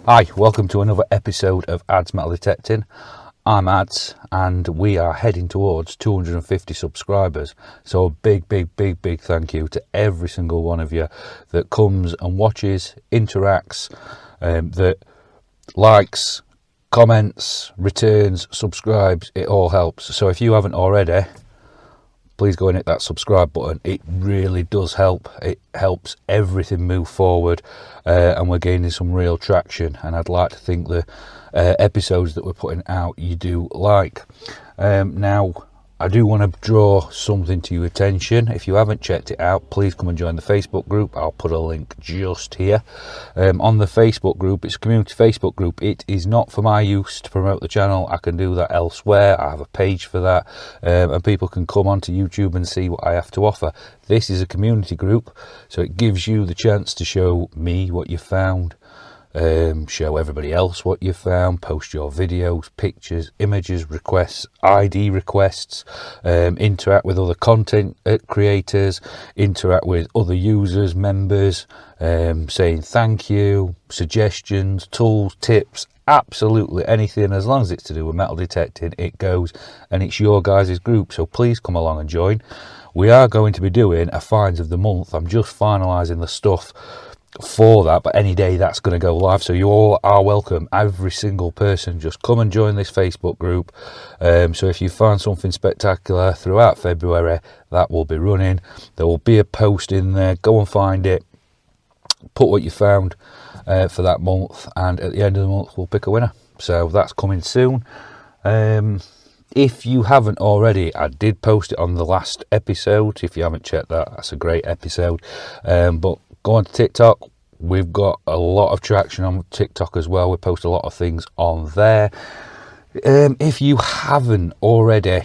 Hi, welcome to another episode of Ads Metal Detecting. I'm Ads and we are heading towards 250 subscribers. So a big thank you to every single one of you that comes and watches, interacts, that likes, comments, returns, subscribes. It all helps. So if you haven't already, please go and hit that subscribe button. It really does help. It helps everything move forward, and we're gaining some real traction, and I'd like to think the episodes that we're putting out you do like. Now I do want to draw something to your attention. If you haven't checked it out, please come and join the Facebook group. I'll put a link just here. On the Facebook group, it's a community Facebook group. It is not for my use to promote the channel. I can do that elsewhere. I have a page for that, and people can come onto YouTube and see what I have to offer. This is a community group, so it gives you the chance to show me what you found, show everybody else what you found, post your videos, pictures, images, requests, ID requests, interact with other content creators, interact with other users, members, saying thank you, suggestions, tools, tips, absolutely anything. As long as it's to do with metal detecting, it goes, and it's your guys' group, so please come along and join. We are going to be doing a finds of the month. I'm just finalising the stuff for that, but any day that's going to go live, so you all are welcome. Every single person, just come and join this Facebook group. So if you find something spectacular throughout February, that will be running. There will be a post in there. Go and find it, put what you found for that month, and at the end of the month we'll pick a winner. So that's coming soon. If you haven't already, I did post it on the last episode. If you haven't checked that, that's a great episode. But go on to TikTok. We've got a lot of traction on TikTok as well. We post a lot of things on there. If you haven't already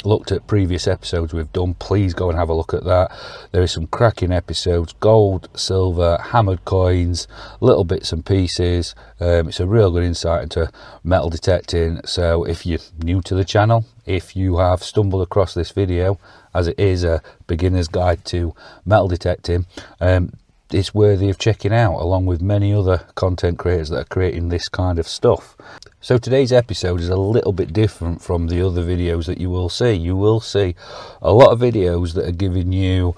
looked at previous episodes we've done, please go and have a look at that. There is some cracking episodes: gold, silver, hammered coins, little bits and pieces. It's a real good insight into metal detecting. So if you're new to the channel, if you have stumbled across this video, as it is a beginner's guide to metal detecting, it's worthy of checking out, along with many other content creators that are creating this kind of stuff. So today's episode is a little bit different from the other videos that you will see. You will see a lot of videos that are giving you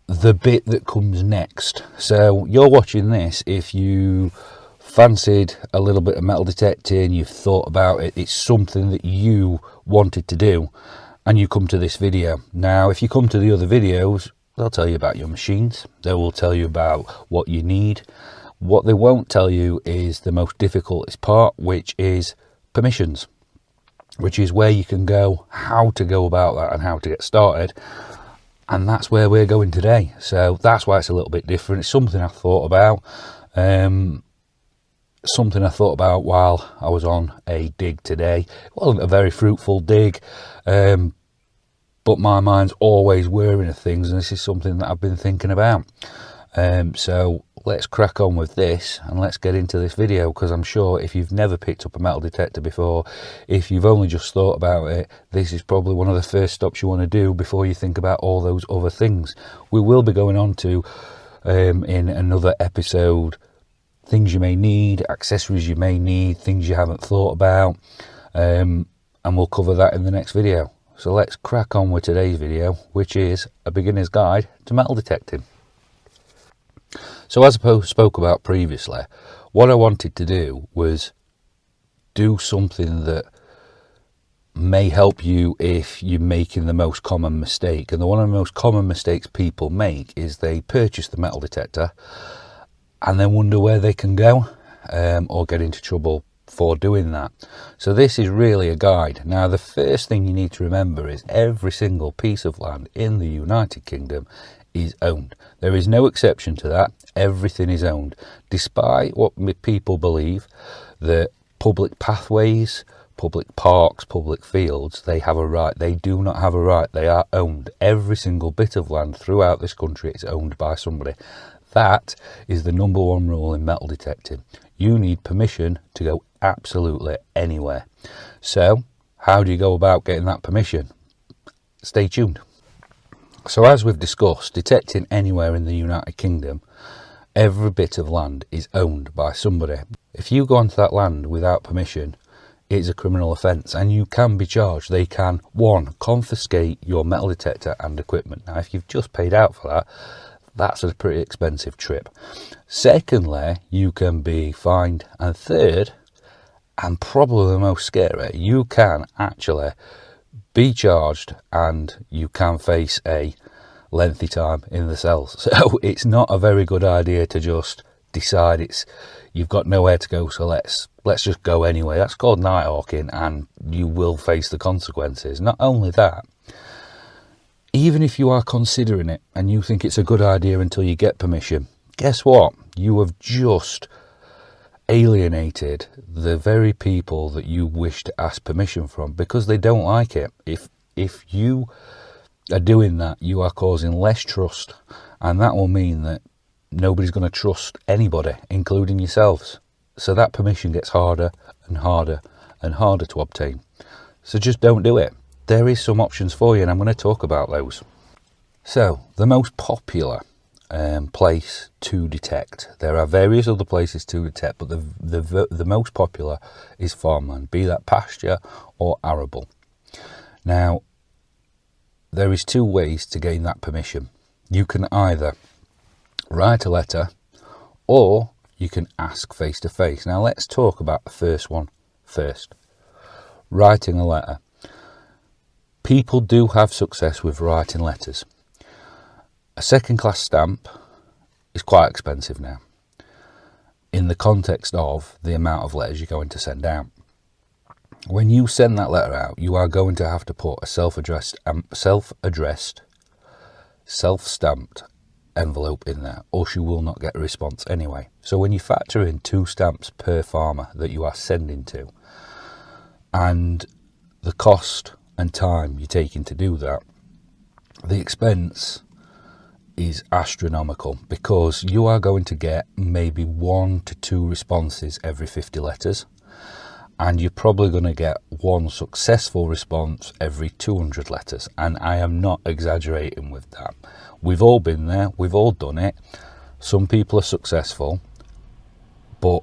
the bit that comes next. So you're watching this if you fancied a little bit of metal detecting, you've thought about it, it's something that you wanted to do, and you come to this video. Now if you come to the other videos, they'll tell you about your machines, they will tell you about what you need. What they won't tell you is the most difficult part, which is permissions, which is where you can go, how to go about that and how to get started. And that's where we're going today. So that's why it's a little bit different. It's something I thought about, while I was on a dig today. It wasn't a very fruitful dig, but my mind's always whirring of things, and this is something that I've been thinking about. So let's crack on with this and let's get into this video, because I'm sure if you've never picked up a metal detector before, if you've only just thought about it, this is probably one of the first stops you want to do before you think about all those other things. We will be going on to, in another episode, things you may need, accessories you may need, things you haven't thought about, and we'll cover that in the next video. So let's crack on with today's video, which is a beginner's guide to metal detecting. So as I spoke about previously, what I wanted to do was do something that may help you if you're making the most common mistake. And one of the most common mistakes people make is they purchase the metal detector and then wonder where they can go, or get into trouble for doing that. So this is really a guide. Now the first thing you need to remember is every single piece of land in the United Kingdom is owned. There is no exception to that. Everything is owned, despite what people believe that public pathways, public parks, public fields, they have a right. They do not have a right. They are owned. Every single bit of land throughout this country is owned by somebody. That is the number one rule in metal detecting. You need permission to go absolutely anywhere. So how do you go about getting that permission? Stay tuned. So as we've discussed, detecting anywhere in the United Kingdom Every bit of land is owned by somebody. If you go onto that land without permission, it's a criminal offence and you can be charged. They can, one, confiscate your metal detector and equipment. Now, if you've just paid out for that, that's a pretty expensive trip. Secondly, you can be fined. And third, and probably the most scary, you can actually be charged and you can face a lengthy time in the cells. So it's not a very good idea to just decide you've got nowhere to go, so let's just go anyway. That's called night hawking and you will face the consequences. Not only that, even if you are considering it and you think it's a good idea until you get permission, guess what? You have just alienated the very people that you wish to ask permission from because they don't like it. If you are doing that, you are causing less trust, and that will mean that nobody's going to trust anybody, including yourselves. So that permission gets harder and harder and harder to obtain. So just don't do it. There is some options for you, and I'm going to talk about those. So the most popular place to detect, there are various other places to detect, but the most popular is farmland, be that pasture or arable. Now, there is two ways to gain that permission. You can either write a letter or you can ask face to face. Now let's talk about the first one first. Writing a letter. People do have success with writing letters. A second class stamp is quite expensive now in the context of the amount of letters you're going to send out. When you send that letter out, you are going to have to put a self-addressed, self-stamped envelope in there, or you will not get a response anyway. So when you factor in 2 stamps per farmer that you are sending to, and the cost and time you're taking to do that, the expense is astronomical, because you are going to get maybe 1 to 2 responses every 50 letters. And you're probably going to get 1 successful response every 200 letters. And I am not exaggerating with that. We've all been there. We've all done it. Some people are successful, but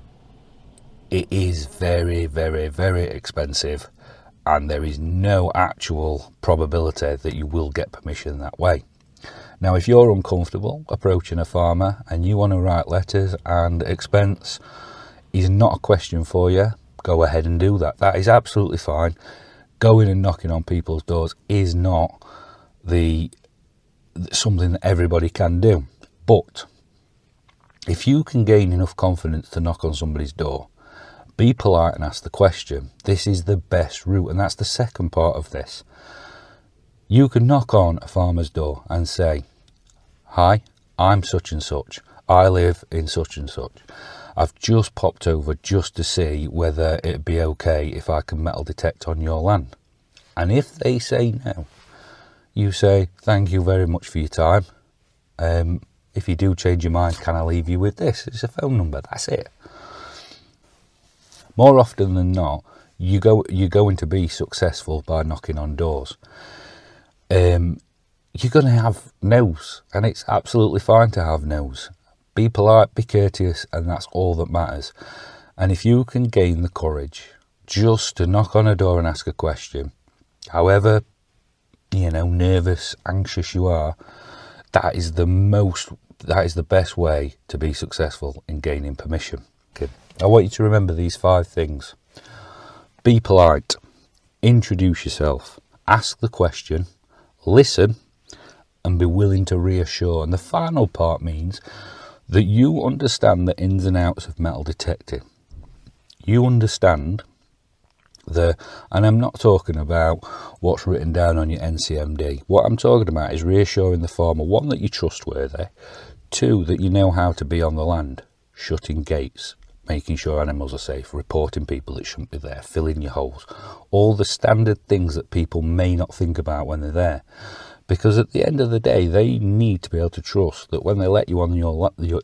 it is very, very, very expensive. And there is no actual probability that you will get permission that way. Now, if you're uncomfortable approaching a farmer and you want to write letters and expense is not a question for you, go ahead and do that. That is absolutely fine. Going and knocking on people's doors is not something that everybody can do. But if you can gain enough confidence to knock on somebody's door, be polite and ask the question. This is the best route, and that's the second part of this. You can knock on a farmer's door and say, "Hi, I'm such and such. I live in such and such. I've just popped over just to see whether it'd be okay if I can metal detect on your land." And if they say no, you say, "Thank you very much for your time. If you do change your mind, can I leave you with this? It's a phone number." That's it. More often than not, you're going to be successful by knocking on doors. You're going to have no's, and it's absolutely fine to have no's. Be polite, be courteous, and that's all that matters. And if you can gain the courage just to knock on a door and ask a question, however, nervous, anxious you are, that is the best way to be successful in gaining permission. Okay. I want you to remember these 5 things. Be polite, introduce yourself, ask the question, listen, and be willing to reassure. And the final part means that you understand the ins and outs of metal detecting. You understand and I'm not talking about what's written down on your NCMD. What I'm talking about is reassuring the farmer, 1, that you're trustworthy, 2, that you know how to be on the land, shutting gates, making sure animals are safe, reporting people that shouldn't be there, filling your holes, all the standard things that people may not think about when they're there. Because at the end of the day, they need to be able to trust that when they let you on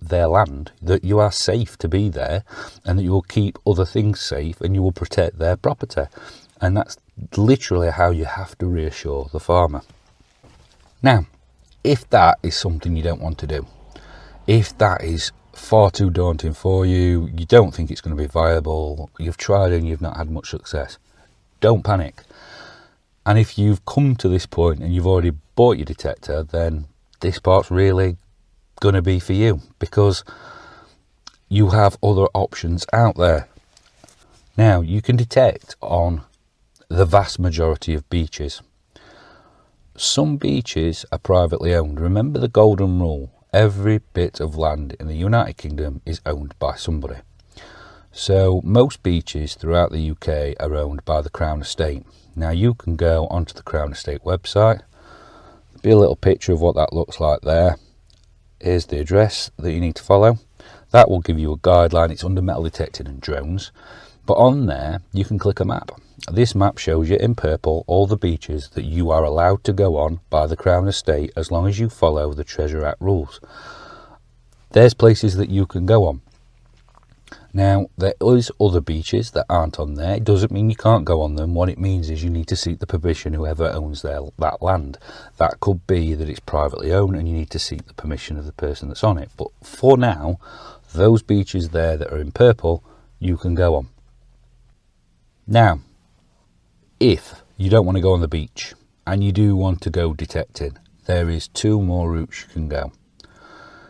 their land, that you are safe to be there, and that you will keep other things safe and you will protect their property. And that's literally how you have to reassure the farmer. Now, if that is something you don't want to do, if that is far too daunting for you, you don't think it's going to be viable, you've tried and you've not had much success, don't panic. And if you've come to this point and you've already bought your detector, then this part's really going to be for you, because you have other options out there. Now, you can detect on the vast majority of beaches. Some beaches are privately owned. Remember the golden rule: every bit of land in the United Kingdom is owned by somebody. So most beaches throughout the UK are owned by the Crown Estate. Now, you can go onto the Crown Estate website. There'll be a little picture of what that looks like there. Here's the address that you need to follow. That will give you a guideline. It's under metal detecting and drones. But on there, you can click a map. This map shows you in purple all the beaches that you are allowed to go on by the Crown Estate, as long as you follow the Treasure Act rules. There's places that you can go on. Now, there is other beaches that aren't on there. It doesn't mean you can't go on them. What it means is you need to seek the permission of whoever owns that land. That could be that it's privately owned and you need to seek the permission of the person that's on it. But for now, those beaches there that are in purple, you can go on. Now, if you don't want to go on the beach and you do want to go detecting, there is 2 more routes you can go.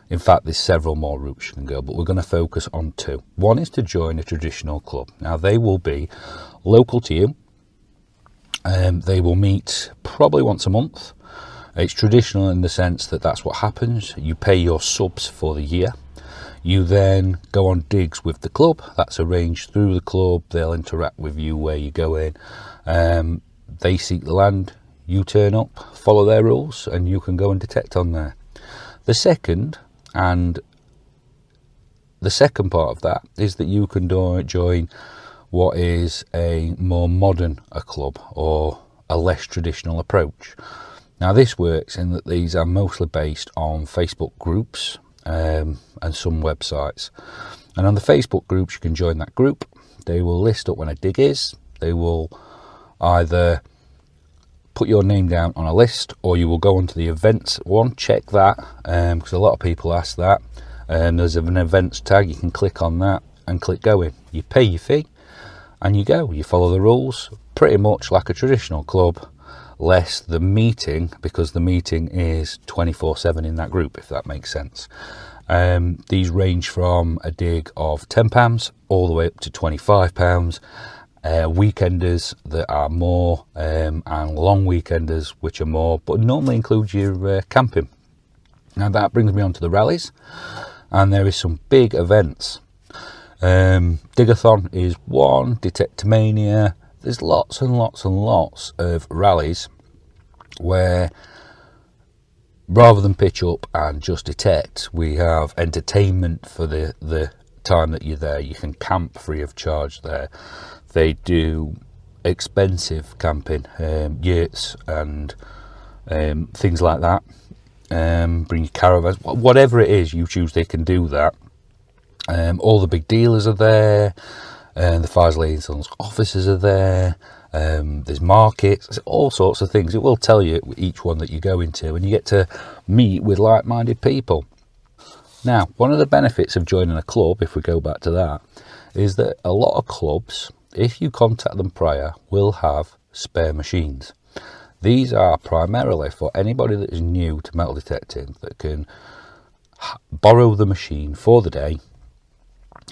In fact, there's several more routes you can go, but we're going to focus on 2. One is to join a traditional club. Now, they will be local to you. They will meet probably once a month. It's traditional in the sense that that's what happens. You pay your subs for the year. You then go on digs with the club. That's arranged through the club. They'll interact with you where you go in. They seek the land. You turn up, follow their rules, and you can go and detect on there. The second part of that is that you can join what is a more modern club, or a less traditional approach. Now, this works in that these are mostly based on Facebook groups and some websites. And on the Facebook groups, you can join that group. They will list up when a dig is. They will either put your name down on a list, or you will go onto the events one, check that, because a lot of people ask that. There's an events tag, you can click on that and click go in. You pay your fee and you go. You follow the rules, pretty much like a traditional club, less the meeting, because the meeting is 24/7 in that group, if that makes sense. These range from a dig of £10 all the way up to £25. Weekenders that are more, and long weekenders which are more, but normally include your camping. Now, that brings me on to the rallies, and there is some big events. Digathon is one, Detectormania. There's lots and lots and lots of rallies where, rather than pitch up and just detect, we have entertainment for the time that you're there. You can camp free of charge there. They do expensive camping, yurts and things like that. Bring your caravans, whatever it is you choose, they can do that. All the big dealers are there, and the Farsley and Sons offices are there. There's markets, there's all sorts of things. It will tell you each one that you go into, and you get to meet with like-minded people. Now, one of the benefits of joining a club, if we go back to that, is that a lot of clubs, if you contact them prior, will have spare machines. These are primarily for anybody that is new to metal detecting, that can borrow the machine for the day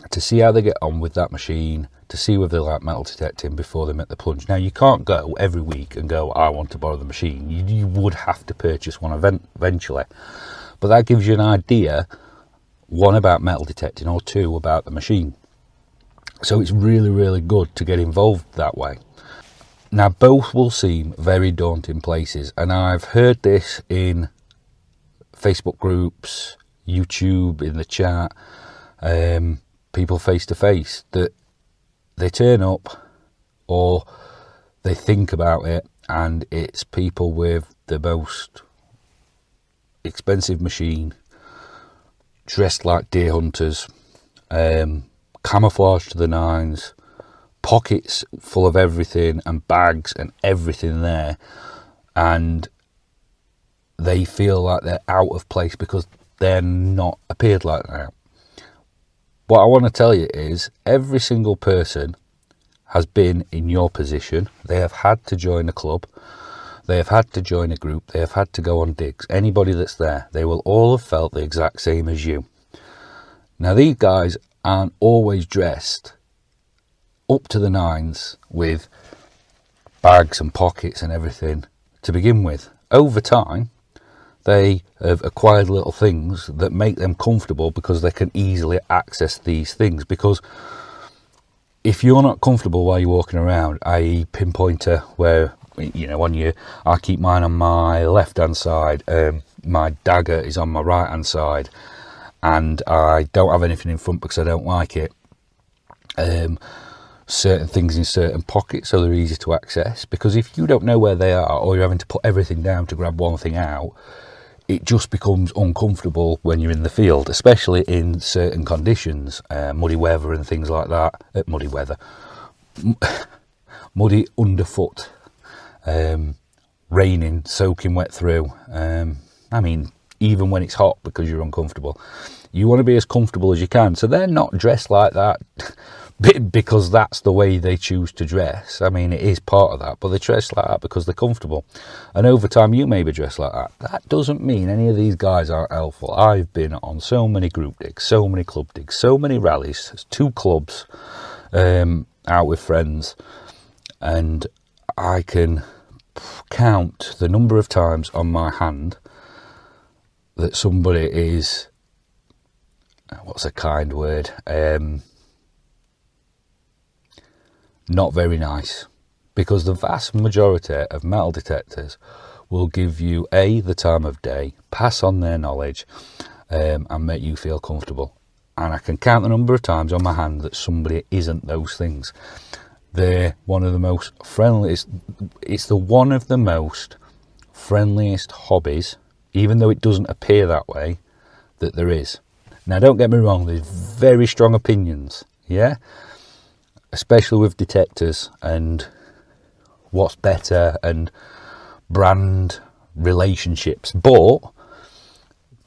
to see how they get on with that machine, to see whether they like metal detecting before they make the plunge. Now, you can't go every week and go, I want to borrow the machine. You would have to purchase one eventually. But that gives you an idea, one, about metal detecting, or two, about the machine. So it's really, really good to get involved that way. Now, both will seem very daunting places, and I've heard this in Facebook groups, YouTube, in the chat, people face to face, that they turn up or they think about it, and it's people with the most expensive machine, dressed like deer hunters, camouflage to the nines, pockets full of everything and bags and everything there, and they feel like they're out of place because they're not appeared like that. what I want to tell you is every single person has been in your position. They have had to join a club. They have had to join a group. They have had to go on digs. Anybody that's there, they will all have felt the exact same as you. Now, these guys aren't always dressed up to the nines with bags and pockets and everything to begin with. Over time, they have acquired little things that make them comfortable because they can easily access these things. Because if you're not comfortable while you're walking around, i.e. pinpointer, where, you know, I keep mine on my left hand side, my dagger is on my right hand side, and I don't have anything in front because I don't like it. Certain things in certain pockets so they're easy to access, because if you don't know where they are, or you're having to put everything down to grab one thing out, it just becomes uncomfortable when you're in the field, especially in certain conditions, muddy weather and things like that. Muddy underfoot, raining, soaking wet through. I mean, even when it's hot, because you're uncomfortable, you want to be as comfortable as you can. So they're not dressed like that because that's the way they choose to dress. I mean, it is part of that, but they dress like that because they're comfortable. And over time, you may be dressed like that. That doesn't mean any of these guys aren't helpful. I've been on so many group digs, so many club digs, so many rallies, 2 clubs, out with friends, and I can count the number of times on my hand that somebody is, what's a kind word, not very nice, because the vast majority of metal detectors will give you the time of day, pass on their knowledge, and make you feel comfortable. And I can count the number of times on my hand that somebody isn't those things. They're one of the most friendliest, it's one of the most friendliest hobbies, even though it doesn't appear that way, that there is. Now, don't get me wrong, there's very strong opinions, yeah, especially with detectors and what's better and brand relationships, but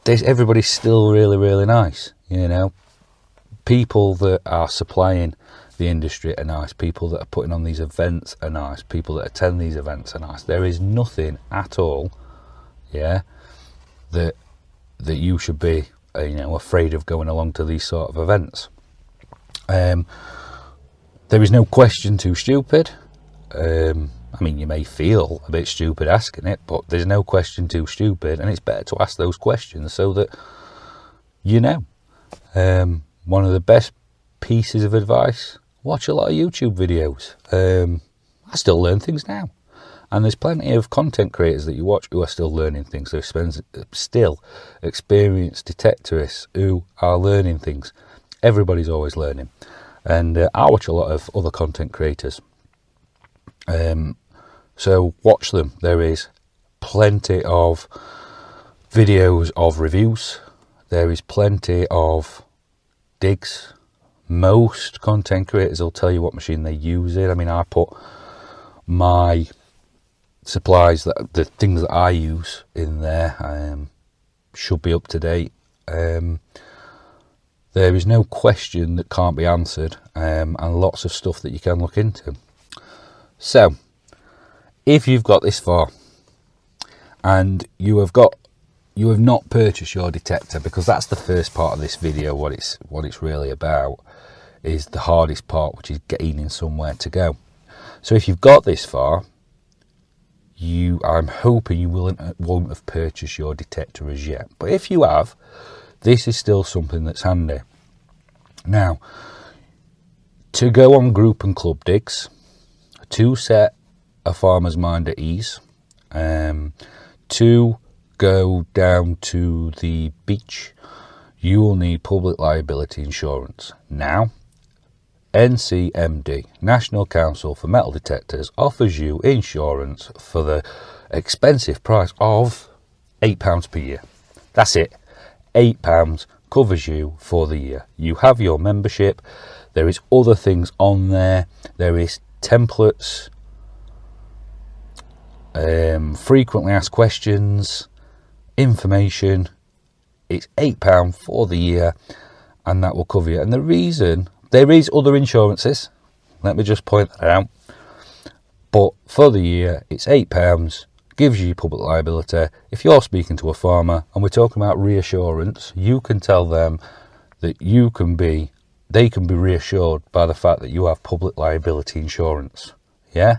everybody's still really, really nice. You know, people that are supplying the industry are nice, people that are putting on these events are nice, people that attend these events are nice. There is nothing at all, yeah, that you should be afraid of going along to these sort of events. There is no question too stupid. I mean, you may feel a bit stupid asking it, but there's no question too stupid, and it's better to ask those questions so that you know. One of the best pieces of advice: watch a lot of YouTube videos. I still learn things now, and there's plenty of content creators that you watch who are still learning things. There's still experienced detectorists who are learning things. Everybody's always learning, and I watch a lot of other content creators. So watch them. There is plenty of videos of reviews. There is plenty of digs. Most content creators will tell you what machine they use it. I mean, I put my supplies, the things that I use in there, should be up to date. There is no question that can't be answered, and lots of stuff that you can look into. So, if you've got this far and you have not purchased your detector, because that's the first part of this video, what it's really about is the hardest part, which is gaining somewhere to go. So if you've got this far, I'm hoping you won't have purchased your detector as yet. But if you have, this is still something that's handy. Now, to go on group and club digs, to set a farmer's mind at ease, to go down to the beach, you will need public liability insurance. Now, NCMD, National Council for Metal Detectors, offers you insurance for the expensive price of £8 per year. That's it. £8 covers you for the year. You have your membership. There is other things on there. There is templates, frequently asked questions, information. It's £8 for the year, and that will cover you. And the reason, there is other insurances, let me just point that out, but for the year it's £8, gives you public liability. If you're speaking to a farmer and we're talking about reassurance, you can tell them that they can be reassured by the fact that you have public liability insurance. Yeah,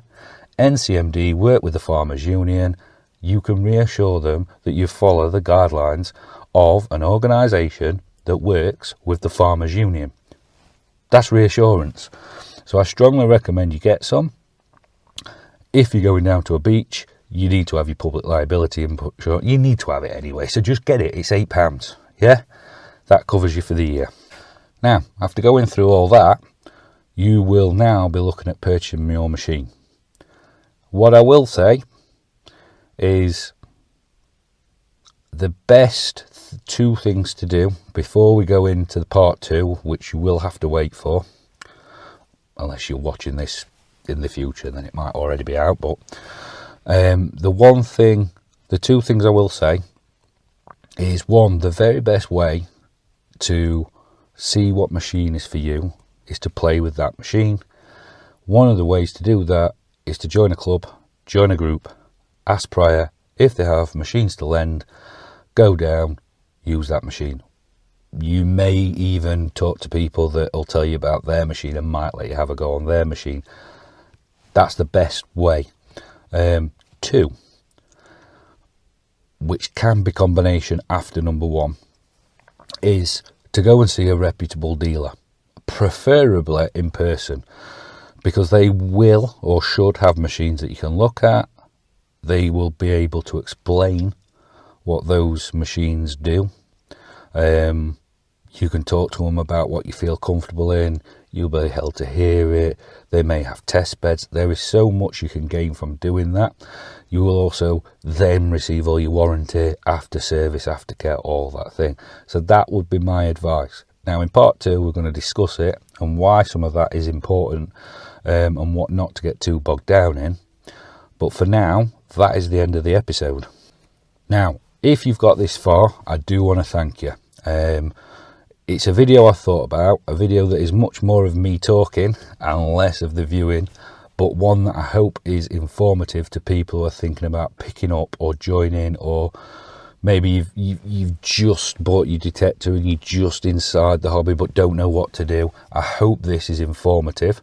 NCMD work with the Farmers Union. You can reassure them that you follow the guidelines of an organisation that works with the Farmers Union. That's reassurance. So I strongly recommend you get some. If you're going down to a beach, you need to have your public liability insurance. You need to have it anyway, so just get it. It's £8. Yeah, that covers you for the year. Now, after going through all that, you will now be looking at purchasing your machine. What I will say is the best two things to do before we go into the part 2, which you will have to wait for, unless you're watching this in the future, then it might already be out. But the two things I will say is, one, the very best way to see what machine is for you is to play with that machine. One of the ways to do that is to join a club, join a group, ask prior if they have machines to lend, go down, use that machine. You may even talk to people that will tell you about their machine and might let you have a go on their machine. That's the best way. Two, which can be combination after number 1, is to go and see a reputable dealer, preferably in person, because they will or should have machines that you can look at. They will be able to explain what those machines do. You can talk to them about what you feel comfortable in. You'll be able to hear it. They may have test beds. There is so much you can gain from doing that. You will also then receive all your warranty, after service, aftercare, all that thing. So that would be my advice. Now in part 2 we're going to discuss it and why some of that is important, and what not to get too bogged down in. But for now, that is the end of the episode. Now, if you've got this far, I do want to thank you. It's a video I thought about, a video that is much more of me talking and less of the viewing, but one that I hope is informative to people who are thinking about picking up or joining, or maybe you've just bought your detector and you're just inside the hobby but don't know what to do. I hope this is informative.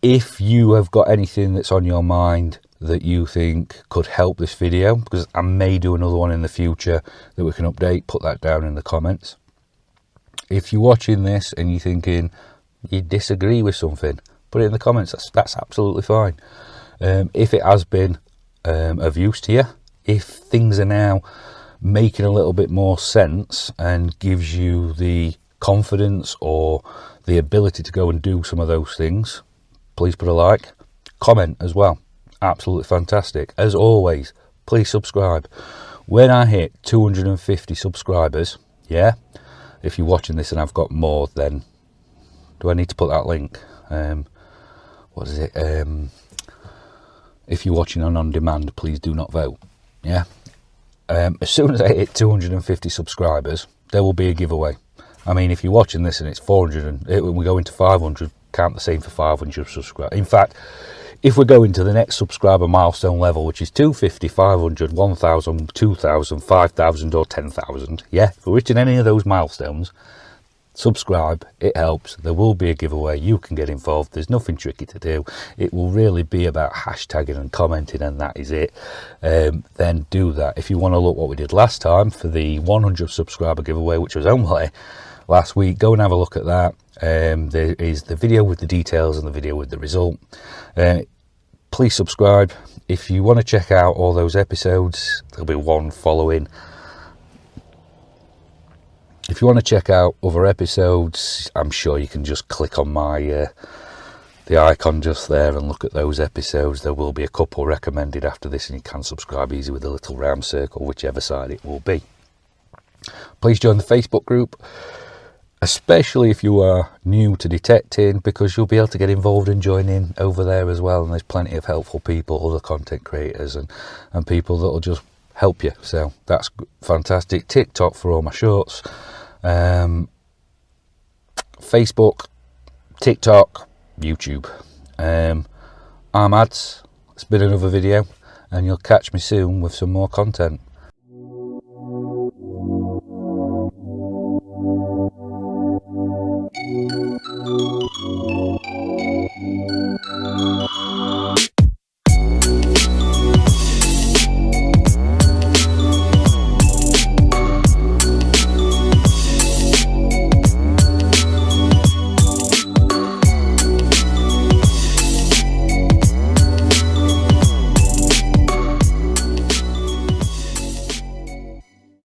If you have got anything that's on your mind that you think could help this video, because I may do another one in the future that we can update, put that down in the comments. If you're watching this and you're thinking you disagree with something, put it in the comments. That's absolutely fine. If it has been of use to you, if things are now making a little bit more sense and gives you the confidence or the ability to go and do some of those things, please put a like, comment as well. Absolutely fantastic. As always, please subscribe. When I hit 250 subscribers, yeah, if you're watching this and I've got more, then do I need to put that link? What is it? If you're watching on demand, please do not vote. Yeah. As soon as I hit 250 subscribers, there will be a giveaway. I mean, if you're watching this and it's 400 and when we go into 500, count the same for 500 subscribers. In fact, if we're going to the next subscriber milestone level, which is 250, 500, 1,000, 2,000, 5,000 or 10,000, yeah, if we're reaching any of those milestones, subscribe. It helps. There will be a giveaway. You can get involved. There's nothing tricky to do. It will really be about hashtagging and commenting, and that is it. Then do that. If you want to look what we did last time for the 100 subscriber giveaway, which was only last week, go and have a look at that. There is the video with the details and the video with the result. Please subscribe. If you want to check out all those episodes, there'll be one following. If you want to check out other episodes, I'm sure you can just click on my the icon just there and look at those episodes. There will be a couple recommended after this, and you can subscribe easy with a little round circle, whichever side it will be. Please join the Facebook group, especially if you are new to detecting, because you'll be able to get involved and join in over there as well. And there's plenty of helpful people, other content creators and people that will just help you. So that's fantastic. TikTok for all my shorts. Facebook, TikTok, YouTube. I'm Ads. It's been another video, and you'll catch me soon with some more content.